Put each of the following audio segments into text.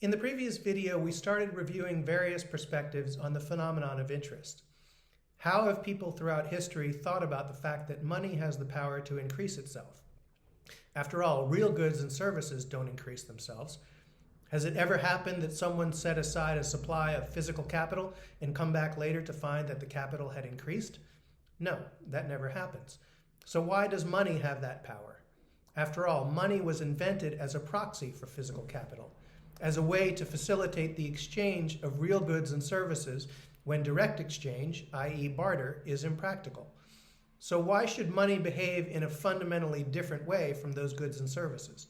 In the previous video, we started reviewing various perspectives on the phenomenon of interest. How have people throughout history thought about the fact that money has the power to increase itself? After all, real goods and services don't increase themselves. Has it ever happened that someone set aside a supply of physical capital and come back later to find that the capital had increased? No, that never happens. So why does money have that power? After all, money was invented as a proxy for physical capital, as a way to facilitate the exchange of real goods and services when direct exchange, i.e. barter, is impractical. So why should money behave in a fundamentally different way from those goods and services?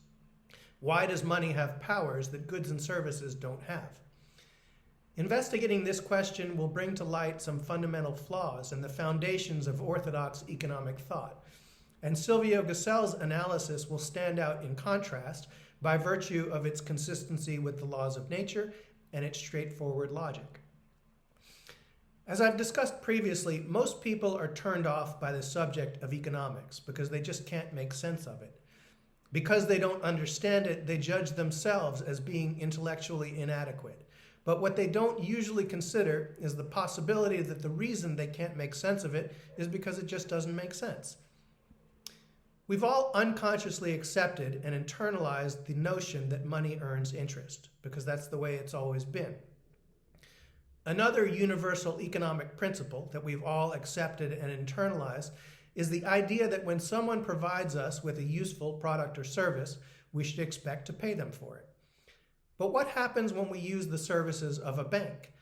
Why does money have powers that goods and services don't have? Investigating this question will bring to light some fundamental flaws in the foundations of orthodox economic thought, and Silvio Gesell's analysis will stand out in contrast by virtue of its consistency with the laws of nature and its straightforward logic. As I've discussed previously, most people are turned off by the subject of economics because they just can't make sense of it. Because they don't understand it, they judge themselves as being intellectually inadequate. But what they don't usually consider is the possibility that the reason they can't make sense of it is because it just doesn't make sense. We've all unconsciously accepted and internalized the notion that money earns interest, because that's the way it's always been. Another universal economic principle that we've all accepted and internalized is the idea that when someone provides us with a useful product or service, we should expect to pay them for it. But what happens when we use the services of a bank?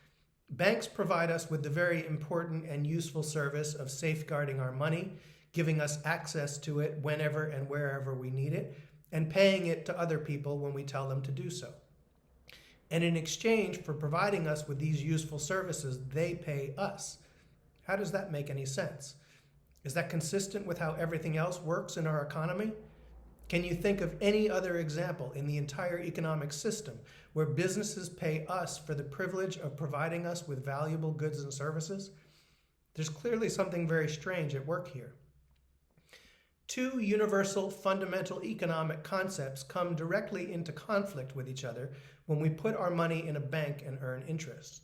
Banks provide us with the very important and useful service of safeguarding our money, giving us access to it whenever and wherever we need it, and paying it to other people when we tell them to do so. And in exchange for providing us with these useful services, they pay us. How does that make any sense? Is that consistent with how everything else works in our economy? Can you think of any other example in the entire economic system where businesses pay us for the privilege of providing us with valuable goods and services? There's clearly something very strange at work here. Two universal fundamental economic concepts come directly into conflict with each other when we put our money in a bank and earn interest.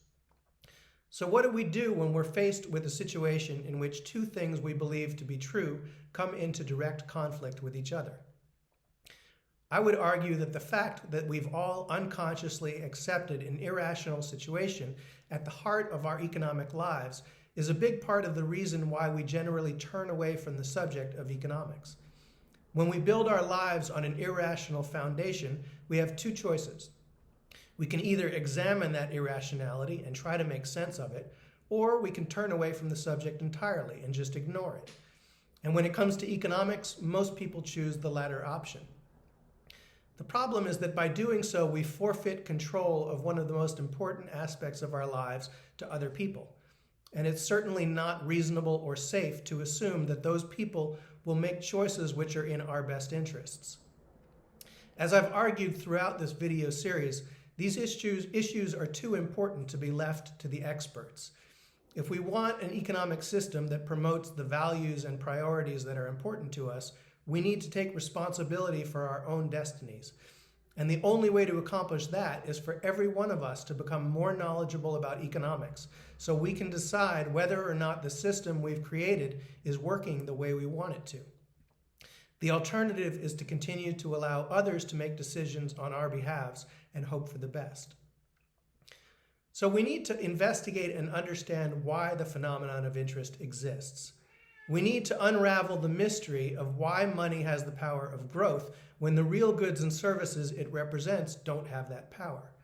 So what do we do when we're faced with a situation in which two things we believe to be true come into direct conflict with each other? I would argue that the fact that we've all unconsciously accepted an irrational situation at the heart of our economic lives is a big part of the reason why we generally turn away from the subject of economics. When we build our lives on an irrational foundation, we have two choices. We can either examine that irrationality and try to make sense of it, or we can turn away from the subject entirely and just ignore it. And when it comes to economics, most people choose the latter option. The problem is that by doing so, we forfeit control of one of the most important aspects of our lives to other people. And it's certainly not reasonable or safe to assume that those people will make choices which are in our best interests. As I've argued throughout this video series, these issues are too important to be left to the experts. If we want an economic system that promotes the values and priorities that are important to us, we need to take responsibility for our own destinies. And the only way to accomplish that is for every one of us to become more knowledgeable about economics so we can decide whether or not the system we've created is working the way we want it to. The alternative is to continue to allow others to make decisions on our behalves and hope for the best. So we need to investigate and understand why the phenomenon of interest exists. We need to unravel the mystery of why money has the power of growth when the real goods and services it represents don't have that power.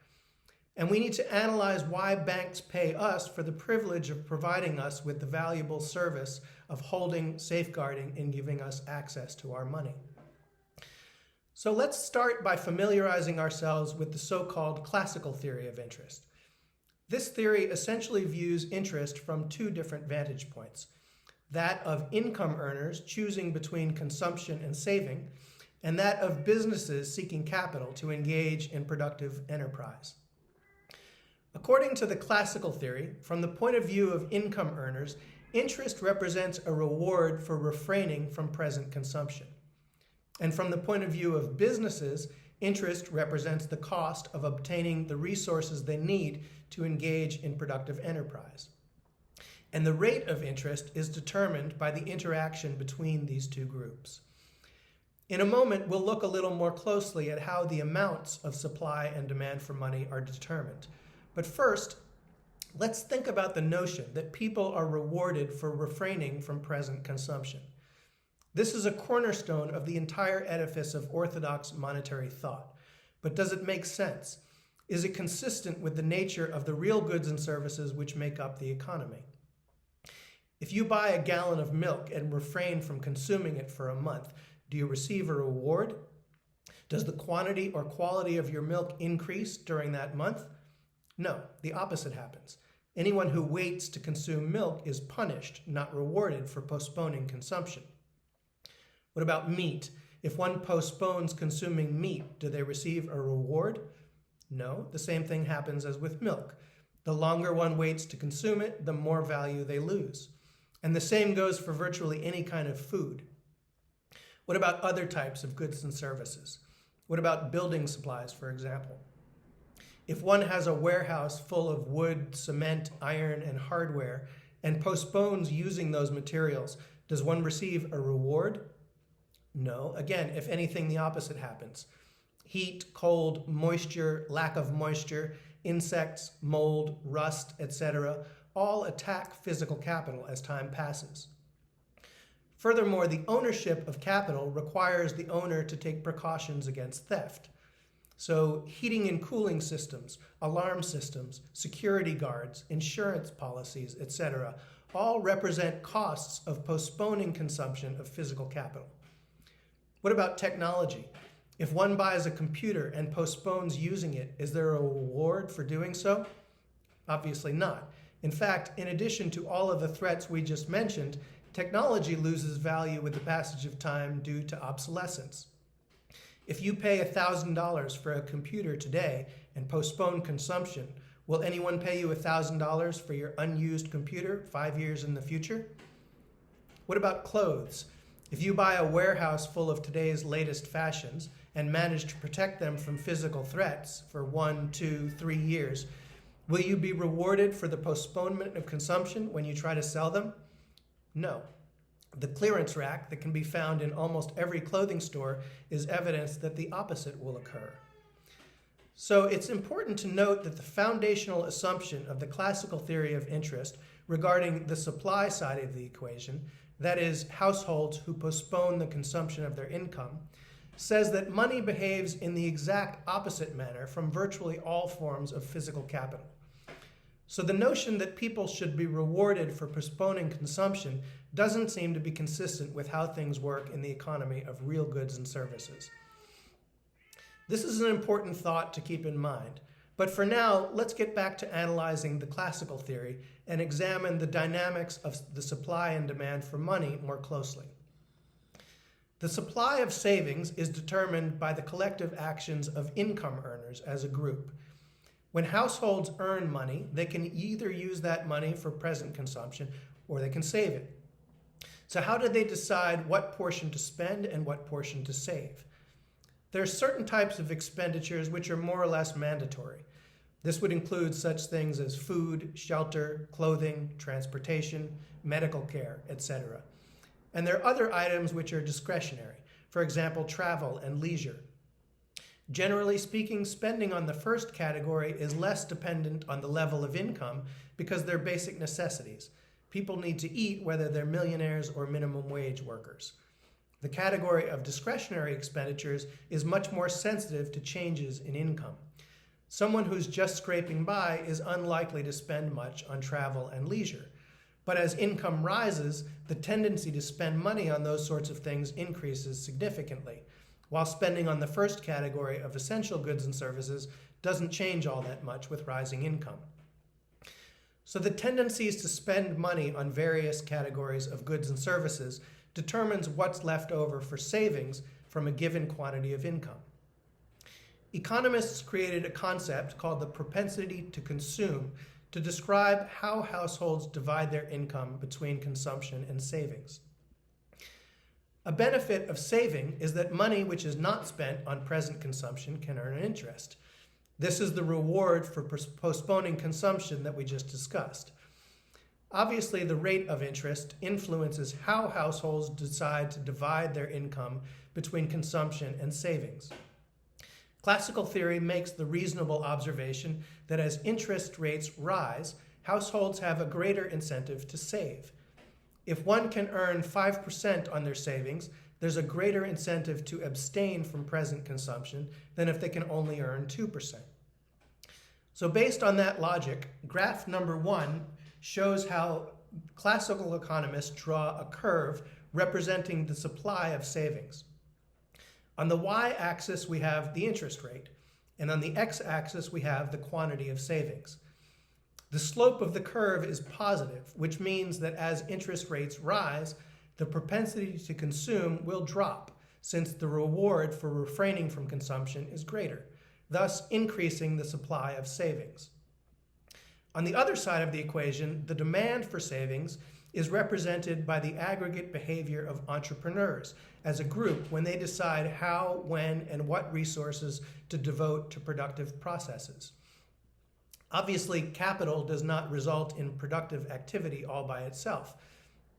And we need to analyze why banks pay us for the privilege of providing us with the valuable service of holding, safeguarding, and giving us access to our money. So let's start by familiarizing ourselves with the so-called classical theory of interest. This theory essentially views interest from two different vantage points: that of income earners choosing between consumption and saving, and that of businesses seeking capital to engage in productive enterprise. According to the classical theory, from the point of view of income earners, interest represents a reward for refraining from present consumption. And from the point of view of businesses, Interest represents the cost of obtaining the resources they need to engage in productive enterprise. And the rate of interest is determined by the interaction between these two groups. In a moment, we'll look a little more closely at how the amounts of supply and demand for money are determined. But first, let's think about the notion that people are rewarded for refraining from present consumption. This is a cornerstone of the entire edifice of orthodox monetary thought. But does it make sense? Is it consistent with the nature of the real goods and services which make up the economy? If you buy a gallon of milk and refrain from consuming it for a month, do you receive a reward? Does the quantity or quality of your milk increase during that month? No, the opposite happens. Anyone who waits to consume milk is punished, not rewarded for postponing consumption. What about meat? If one postpones consuming meat, do they receive a reward? No, the same thing happens as with milk. The longer one waits to consume it, the more value they lose. And the same goes for virtually any kind of food. What about other types of goods and services? What about building supplies, for example? If one has a warehouse full of wood, cement, iron, and hardware, and postpones using those materials, does one receive a reward? No. Again, if anything, the opposite happens. Heat, cold, moisture, lack of moisture, insects, mold, rust, etc., all attack physical capital as time passes. Furthermore, the ownership of capital requires the owner to take precautions against theft. So heating and cooling systems, alarm systems, security guards, insurance policies, etc., all represent costs of postponing consumption of physical capital. What about technology? If one buys a computer and postpones using it, is there a reward for doing so? Obviously not. In fact, in addition to all of the threats we just mentioned, technology loses value with the passage of time due to obsolescence. If you pay $1,000 for a computer today and postpone consumption, will anyone pay you $1,000 for your unused computer 5 years in the future? What about clothes? If you buy a warehouse full of today's latest fashions and manage to protect them from physical threats for 1, 2, 3 years, will you be rewarded for the postponement of consumption when you try to sell them? No. The clearance rack that can be found in almost every clothing store is evidence that the opposite will occur. So it's important to note that the foundational assumption of the classical theory of interest regarding the supply side of the equation, that is, households who postpone the consumption of their income, says that money behaves in the exact opposite manner from virtually all forms of physical capital. So the notion that people should be rewarded for postponing consumption doesn't seem to be consistent with how things work in the economy of real goods and services. This is an important thought to keep in mind, but for now, let's get back to analyzing the classical theory and examine the dynamics of the supply and demand for money more closely. The supply of savings is determined by the collective actions of income earners as a group. When households earn money, they can either use that money for present consumption or they can save it. So how do they decide what portion to spend and what portion to save? There are certain types of expenditures which are more or less mandatory. This would include such things as food, shelter, clothing, transportation, medical care, etc. And there are other items which are discretionary, for example, travel and leisure. Generally speaking, spending on the first category is less dependent on the level of income because they're basic necessities. People need to eat whether they're millionaires or minimum wage workers. The category of discretionary expenditures is much more sensitive to changes in income. Someone who's just scraping by is unlikely to spend much on travel and leisure. But as income rises, the tendency to spend money on those sorts of things increases significantly, while spending on the first category of essential goods and services doesn't change all that much with rising income. So the tendencies to spend money on various categories of goods and services determines what's left over for savings from a given quantity of income. Economists created a concept called the propensity to consume to describe how households divide their income between consumption and savings. A benefit of saving is that money which is not spent on present consumption can earn an interest. This is the reward for postponing consumption that we just discussed. Obviously, the rate of interest influences how households decide to divide their income between consumption and savings. Classical theory makes the reasonable observation that as interest rates rise, households have a greater incentive to save. If one can earn 5% on their savings, there's a greater incentive to abstain from present consumption than if they can only earn 2%. So based on that logic, graph number 1 shows how classical economists draw a curve representing the supply of savings. On the y-axis, we have the interest rate, and on the x-axis, we have the quantity of savings. The slope of the curve is positive, which means that as interest rates rise, the propensity to consume will drop, since the reward for refraining from consumption is greater, thus increasing the supply of savings. On the other side of the equation, the demand for savings is represented by the aggregate behavior of entrepreneurs as a group when they decide how, when, and what resources to devote to productive processes. Obviously, capital does not result in productive activity all by itself.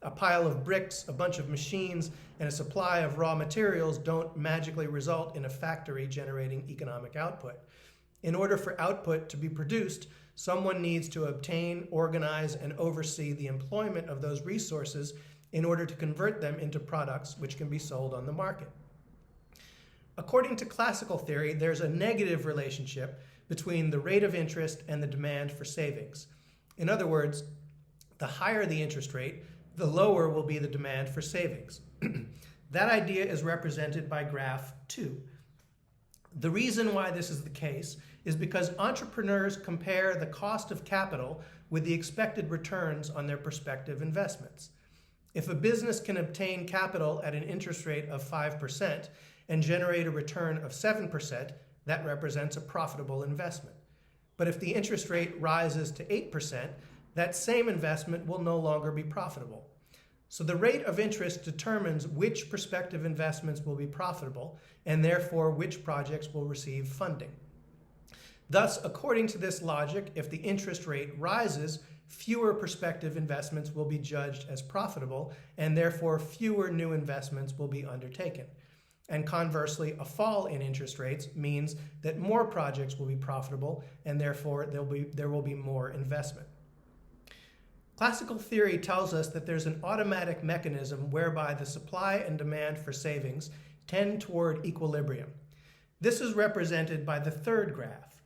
A pile of bricks, a bunch of machines, and a supply of raw materials don't magically result in a factory generating economic output. In order for output to be produced, someone needs to obtain, organize, and oversee the employment of those resources in order to convert them into products which can be sold on the market. According to classical theory, there's a negative relationship between the rate of interest and the demand for savings. In other words, the higher the interest rate, the lower will be the demand for savings. That idea is represented by graph 2. The reason why this is the case is because entrepreneurs compare the cost of capital with the expected returns on their prospective investments. If a business can obtain capital at an interest rate of 5% and generate a return of 7%, that represents a profitable investment. But if the interest rate rises to 8%, that same investment will no longer be profitable. So the rate of interest determines which prospective investments will be profitable and therefore which projects will receive funding. Thus, according to this logic, if the interest rate rises, fewer prospective investments will be judged as profitable and therefore fewer new investments will be undertaken. And conversely, a fall in interest rates means that more projects will be profitable and therefore there will be more investment. Classical theory tells us that there's an automatic mechanism whereby the supply and demand for savings tend toward equilibrium. This is represented by the third graph.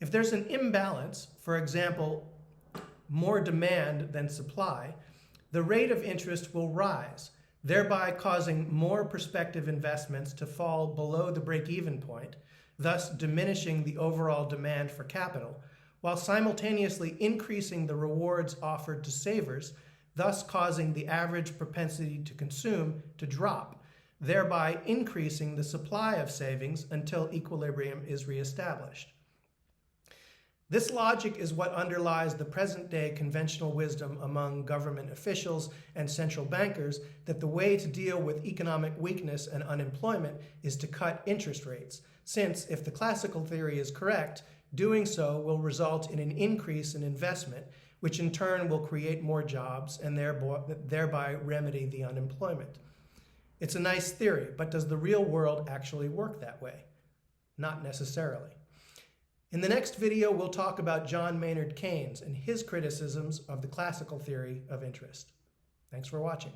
If there's an imbalance, for example, more demand than supply, the rate of interest will rise, thereby causing more prospective investments to fall below the break-even point, thus diminishing the overall demand for capital, while simultaneously increasing the rewards offered to savers, thus causing the average propensity to consume to drop, thereby increasing the supply of savings until equilibrium is reestablished. This logic is what underlies the present-day conventional wisdom among government officials and central bankers that the way to deal with economic weakness and unemployment is to cut interest rates, since if the classical theory is correct, doing so will result in an increase in investment, which in turn will create more jobs and thereby remedy the unemployment. It's a nice theory, but does the real world actually work that way? Not necessarily. In the next video, we'll talk about John Maynard Keynes and his criticisms of the classical theory of interest. Thanks for watching.